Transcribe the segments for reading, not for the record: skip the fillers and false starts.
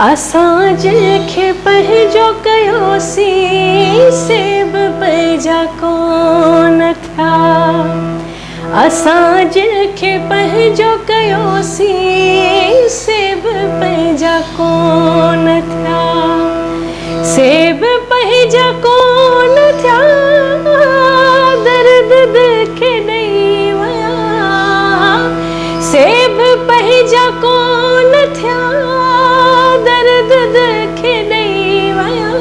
असां जंहिंखे पंहिंजो कयोसीं सेब पंहिंजा कोन थिया। असां जंहिंखे पंहिंजो कयोसीं सेब पंहिंजा कोन थिया। सेब पंहिंजा कोन थिया, दर्द दिल खे ॾेई विया। सेब पंहिंजा कोन थिया, दर्द दिल खे ॾेई विया।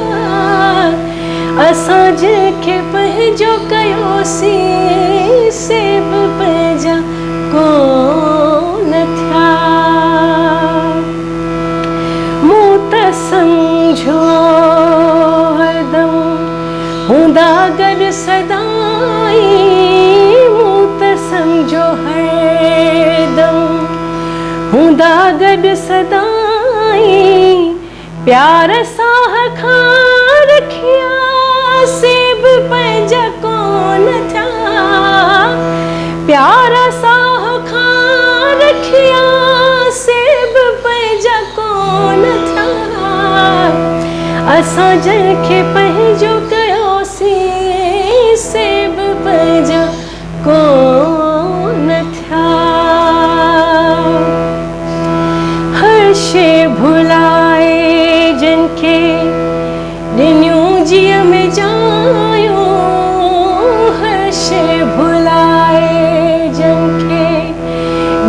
असां जंहिंखे पंहिंजो कयोसीं सेब पंहिंजा कोन थिया। मूं त सम्झो हरदम हूंदा गॾु सदाई। मूं त सम्झो हरदम हूंदा गॾु सदाई। प्यार सां खां रखिया सेब पंहिंजा कोन थिया। प्यार सां खां रखिया सेब पंहिंजा कोन थिया। असां जंहिंखे पंहिंजो कयोसीं सेब पंहिंजा कोन थिया। हर शइ भुलाए जिनखे ॾिनियूं जीअ में जायूं। हर शइ भुलाए जिनखे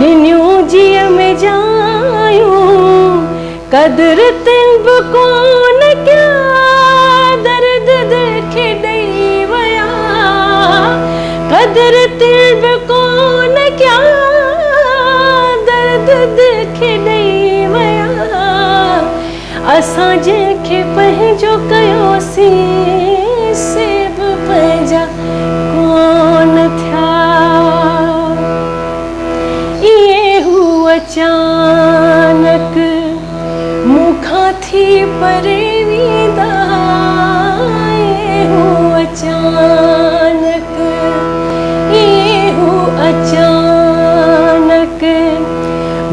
ॾिनियूं जीअ में जायूं। क़दुरु तिन बि कोन कया, दर्द दिल खे ॾेई विया। क़दुरु तिन बि कोन कया, दर्द दिल खे ॾेई विया। असां जंहिंखे पंहिंजो कयोसीं सेब पंहिंजा कोन थिया। इहे हू अचानक मूंखां थी परे वेंदा। इहे हू अचानक, इहे हू अचानक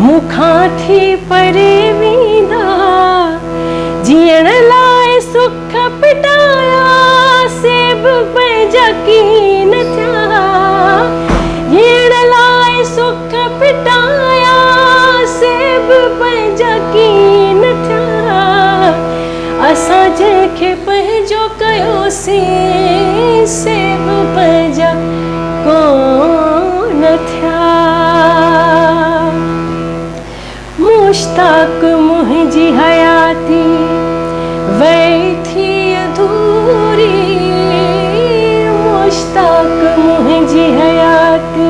मूंखां थी परे वेंदा। जीअण लाइ सुख पिटाया सेब पंहिंजा कीन थिया। जीअण लाइ सुख पिटाया सेब पंहिंजा कीन थिया। असां जंहिंखे पंहिंजो कयोसीं सेब पंहिंजा कोन थिया। मुश्ताक मुंहिंजी हयाती वई थी अधूरी। मुश्ताक मुंहिंजी हयाती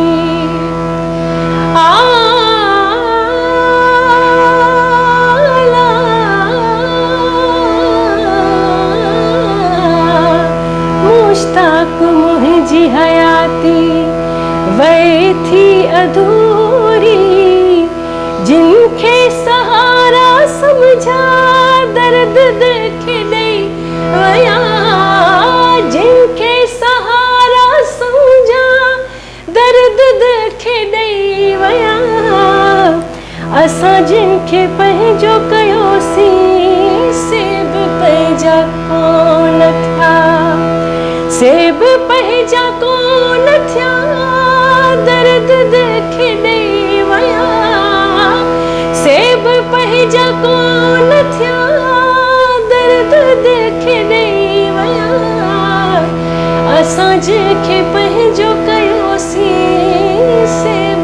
मुश्ताक मुंहिंजी हयाती वई थी अधूरी। जिनखे सहारा समझा दर्द दिल खे ॾेई विया। जिनखे सहारा समझा दर्द दिल खे ॾेई विया। असां जिनखे पंहिंजो कयोसीं सेब पंहिंजा कोन थिया। सेब पंहिंजा कोन थिया, दर्द दिल खे ॾेई विया। सेब पंहिंजा कोन थिया, दर्द दिल खे ॾेई विया। असां जंहिंखे पंहिंजो कयोसीं सेब